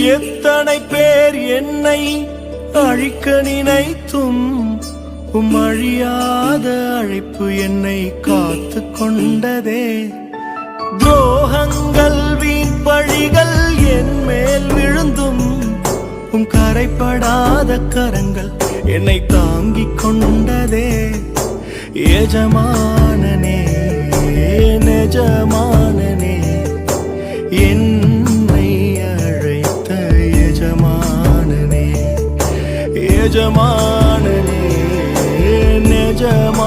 எத்தனை பேர் என்னை அழிக்க நினைத்தும் அழியாத அழைப்பு என்னை காத்து கொண்டதே. துரோகங்கள் வீண் பழிகள் என் மேல் விழுந்தும் கரைப்படாத கரங்கள் என்னை தாங்கிக் கொண்டதே. எஜமானனே நெஜமானனே என்னை அழைத்த எஜமானனே எஜமானனே நெஜமானனே